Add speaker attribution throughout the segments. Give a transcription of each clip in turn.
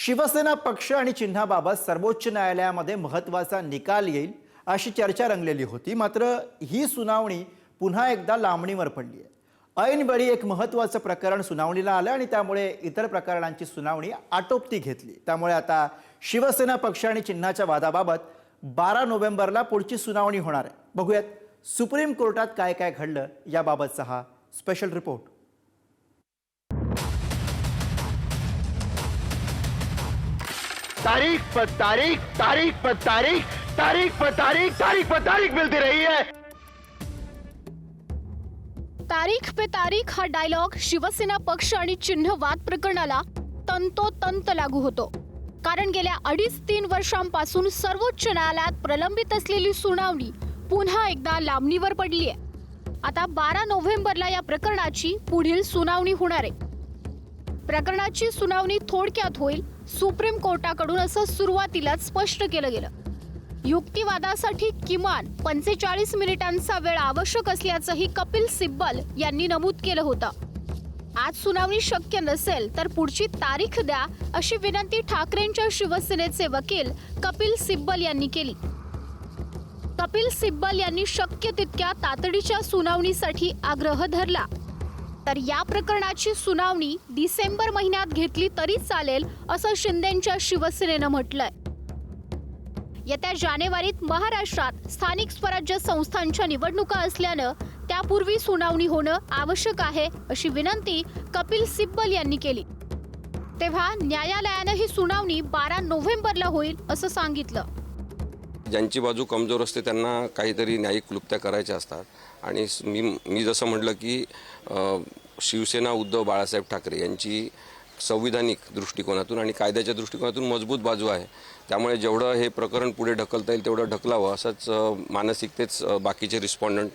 Speaker 1: शिवसेना पक्ष आणि चिन्हाबाबत सर्वोच्च न्यायालयामध्ये महत्त्वाचा निकाल येईल अशी चर्चा रंगलेली होती। मात्र ही सुनावणी पुन्हा एकदा लांबणीवर पडली आहे। ऐनवेळी एक महत्त्वाचं प्रकरण सुनावणीला आलं आणि त्यामुळे इतर प्रकरणांची सुनावणी आटोपती घेतली। त्यामुळे आता शिवसेना पक्ष आणि चिन्हाच्या वादाबाबत 12 नोव्हेंबरला पुढची सुनावणी होणार आहे। बघूयात सुप्रीम कोर्टात काय काय घडलं याबाबतचा हा स्पेशल रिपोर्ट।
Speaker 2: तारीख पर तारीख, तारीख पर तारीख, तारीख पर तारीख, तारीख पर तारीख मिलती रही है।
Speaker 3: तारीख पे तारीख हा डायलॉग शिवसेना पक्ष आणि चिन्ह वाद प्रकरणाला तंतोतंत लागू होतो। कारण गेल्या 2.5-3 वर्षांपासून सर्वोच्च न्यायालयात प्रलंबित असलेली सुनावणी पुन्हा एकदा लांबणीवर पडली आहे। आता 12 नोव्हेंबरला या प्रकरणाची पुढील सुनावणी होणार आहे। प्रकरणाची सुनावणी थोडक्यात होईल सुप्रीम कोर्टाकडून असं सुरुवातीलाच स्पष्ट केलं गेलं। युक्तिवादासाठी किमान 45 मिनिटांचा वेळ आवश्यक असल्याचंही कपिल सिब्बल यांनी नमूद केलं होतं। आज सुनावणी शक्य नसेल तर पुढची तारीख द्या अशी विनंती ठाकरेंच्या शिवसेनेचे वकील कपिल सिब्बल यांनी केली। कपिल सिब्बल यांनी शक्य तितक्या तातडीच्या सुनावणीसाठी आग्रह धरला। तर या प्रकरणाची सुनावणी डिसेंबर महिन्यात घेतली तरी चालेल असं शिंदेंच्या शिवसेनेनं म्हटलंय। येत्या जानेवारीत महाराष्ट्रात स्थानिक स्वराज्य संस्थांच्या निवडणुका असल्यानं त्यापूर्वी सुनावणी होणं आवश्यक आहे अशी विनंती कपिल सिब्बल यांनी केली। तेव्हा न्यायालयानं ही सुनावणी 12 नोव्हेंबरला होईल असं सांगितलं।
Speaker 4: ज्यांची बाजू कमजोर असते त्यांना काहीतरी न्यायिक क्लुप्त्या करायच्या असतात आणि मी जसं म्हटलं की शिवसेना उद्धव बाळासाहेब ठाकरे यांची संविधानिक दृष्टिकोनातून आणि कायद्याच्या दृष्टिकोनातून मजबूत बाजू आहे। त्यामुळे जेवढं हे प्रकरण पुढे ढकलता येईल तेवढं ढकलावं असंच मानसिकतेच बाकीचे रिस्पॉन्डंट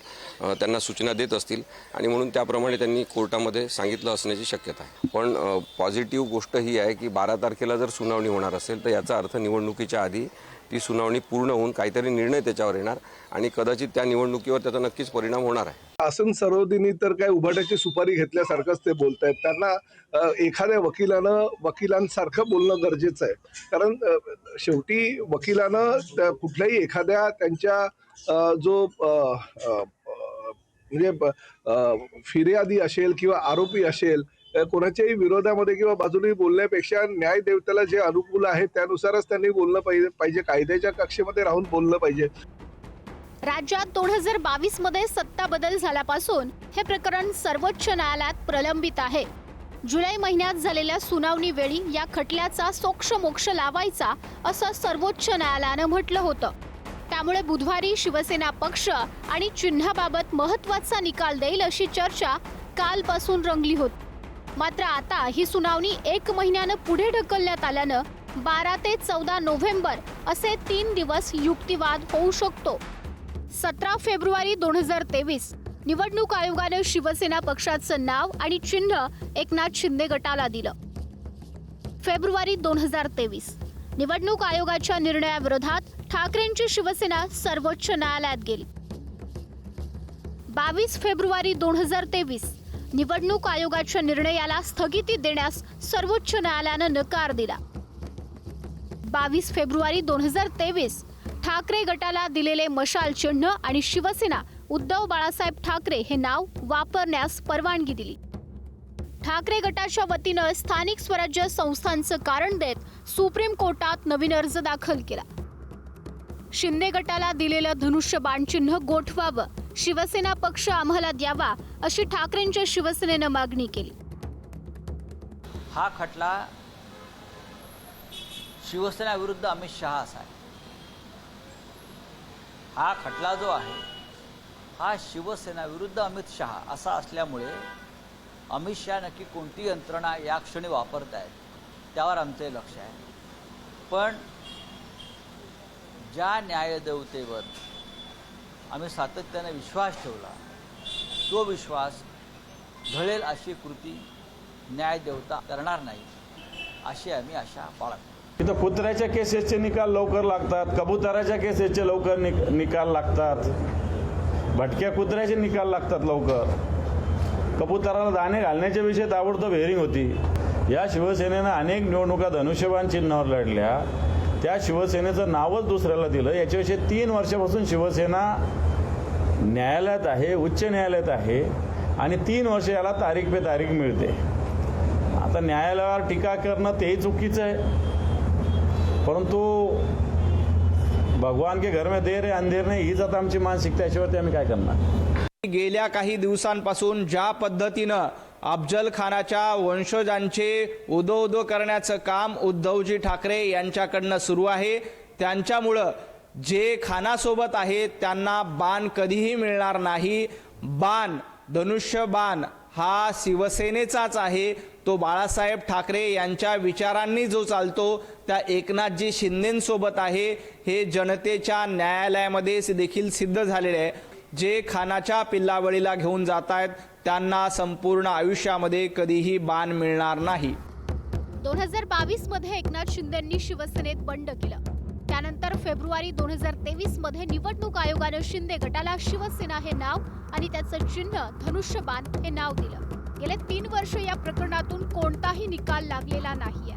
Speaker 4: त्यांना सूचना देत असतील आणि म्हणून त्याप्रमाणे त्यांनी कोर्टामध्ये सांगितलं असण्याची शक्यता आहे। पण पॉझिटिव्ह गोष्ट ही आहे की 12 तारखेला जर सुनावणी होणार असेल तर याचा अर्थ निवडणुकीच्या आधी ती सुनावणी पूर्ण होऊन काहीतरी निर्णय त्याच्यावर येणार आणि कदाचित त्या निवडणुकीवर त्याचा नक्कीच परिणाम होणार आहे।
Speaker 5: आसन सरोदिनी तर काय उभाट्याची सुपारी घेतल्यासारखंच ते बोलतायत। त्यांना एखाद्या वकिलांसारखं बोलणं गरजेचं आहे। कारण शेवटी वकिलानं कुठल्याही एखाद्या त्यांच्या जो म्हणजे फिर्यादी असेल किंवा आरोपी असेल कोणाच्याही विरोधामध्ये किंवा बाजूने बोलण्यापेक्षा न्याय देवतेला जे अनुकूल आहे त्यानुसारच त्यांनी बोललं पाहिजे, कायद्याच्या कक्षेमध्ये राहून बोललं पाहिजे।
Speaker 3: राज्यात 2022 मध्ये सत्ता बदल झाल्यापासून हे प्रकरण सर्वोच्च न्यायालयात प्रलंबित आहे। जुलै महिन्यात झालेल्या सुनावणी वेळी या खटल्याचा सोक्षमोक्ष लावायचा असं सर्वोच्च न्यायालयानं म्हटलं होतं। त्यामुळे बुधवारी शिवसेना पक्ष आणि चिन्हाबाबत महत्त्वाचा निकाल देईल अशी चर्चा कालपासून रंगली होती। मात्र आता ही सुनावणी 1 महिन्यानं पुढे ढकलण्यात आल्यानं 12 ते 14 नोव्हेंबर असे 3 दिवस युक्तिवाद होऊ शकतो। 17 फेब्रुवारी 2023 निवडणूक आयोगानं शिवसेना पक्षाचं नाव आणि चिन्ह एकनाथ शिंदे गटाला दिलं। फेब्रुवारी 2023 निवडणूक आयोगाच्या निर्णयाविरोधात ठाकरेंची शिवसेना सर्वोच्च न्यायालयात गेली। 22 फेब्रुवारी 2023 निवडणूक आयोगाच्या निर्णयाला स्थगिती देण्यास सर्वोच्च न्यायालयानं नकार दिला। 22 फेब्रुवारी 2023 ठाकरे गटाला दिलेले मशाल चिन्ह आणि शिवसेना उद्धव बाळासाहेब ठाकरे हे नाव वापरण्यास परवानगी दिली। ठाकरे गटाच्या वतीनं स्थानिक स्वराज्य संस्थांचं कारण देत सुप्रीम कोर्टात नवीन अर्ज दाखल केला। शिंदे गटाला दिलेलं धनुष्यबाण चिन्ह गोठवावं, शिवसेना पक्ष आम्हाला द्यावा अशी ठाकरेंच्या शिवसेनेनं मागणी केली।
Speaker 6: हा खटला शिवसेना विरुद्ध अमित शहा असा आहे। हा खटला जो आहे हा शिवसेना विरुद्ध अमित शहा असा असल्यामुळे अमित शहा नक्की कोणती यंत्रणा या क्षणी वापरत आहेत त्यावर आमचे लक्ष आहे। पण ज्या न्यायदेवतेवर आम्ही सातत्याने विश्वास ठेवला तो विश्वास ढळेल अशी कृती न्यायदेवता करणार नाही अशी आम्ही आशा बाळगतो।
Speaker 7: इथं कुत्र्याच्या केसेसचे निकाल लवकर लागतात, कबुतराच्या केसेसचे लवकर निकाल लागतात, भटक्या कुत्र्याचे निकाल लागतात लवकर, कबुतराला दाणे घालण्याच्या विषयी ताबडतोब हेअरिंग होती। या शिवसेनेनं अनेक निवडणुका धनुष्यबाण चिन्हावर लढल्या, त्या शिवसेनेचं नावच दुसऱ्याला दिलं. याच्याविषयी 3 वर्षापासून शिवसेना न्यायालयात आहे, उच्च न्यायालयात आहे आणि 3 वर्ष याला तारीख पे तारीख मिळते. आता न्यायालयावर टीका करणं तेही चुकीचं आहे, परंतु भगवान के घर में देर है अंधेर नाही हीच आता आमची मानसिकता. याच्यावरती आम्ही काय करणार?
Speaker 8: गेल्या काही दिवसांपासून ज्या पद्धतीनं अफजल खानाच्या वंशजांचे उदो करण्याचं काम उद्धवजी ठाकरे यांच्याकडनं सुरू आहे, त्यांच्यामुळं जे खानासोबत आहे त्यांना बाण कधीही मिळणार नाही. बाण, धनुष्यबाण हा शिवसेनेचाच आहे. तो बाळासाहेब ठाकरे यांच्या विचारांनी जो चालतो त्या एकनाथजी शिंदेंसोबत आहे. हे जनतेच्या न्यायालयामध्ये देखील सिद्ध झालेले आहे. जे खानाच्या पिल्लावळीला घेऊन जात आहेत त्यांना संपूर्ण आयुष्यामध्ये कधीही बाण मिळणार नाही.
Speaker 3: 2022 मध्ये एकनाथ शिंदेंनी शिवसेनेत बंड केलं. त्यानंतर फेब्रुवारी 2023 मध्ये निवडणूक आयोगानं शिंदे गटाला शिवसेना हे नाव आणि त्याचं चिन्ह धनुष्यबाण हे नाव दिलं. गेले 3 वर्ष या प्रकरणातून कोणताही निकाल लागलेला नाहीये.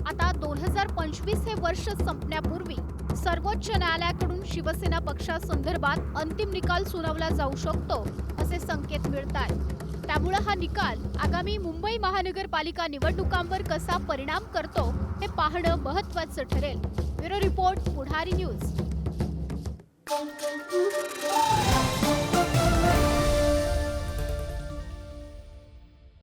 Speaker 3: आता 2025 हे वर्ष संपण्यापूर्वी सर्वोच्च न्यायालयाकडून शिवसेना पक्षासंदर्भात अंतिम निकाल सुनावला जाऊ शकतो असे संकेत मिळतात. त्यामुळे हा निकाल आगामी मुंबई महानगरपालिका निवडणुकांवर कसा परिणाम करतो हे पाहणं महत्त्वाचं ठरेल. ब्युरो रिपोर्ट, पुढारी न्यूज.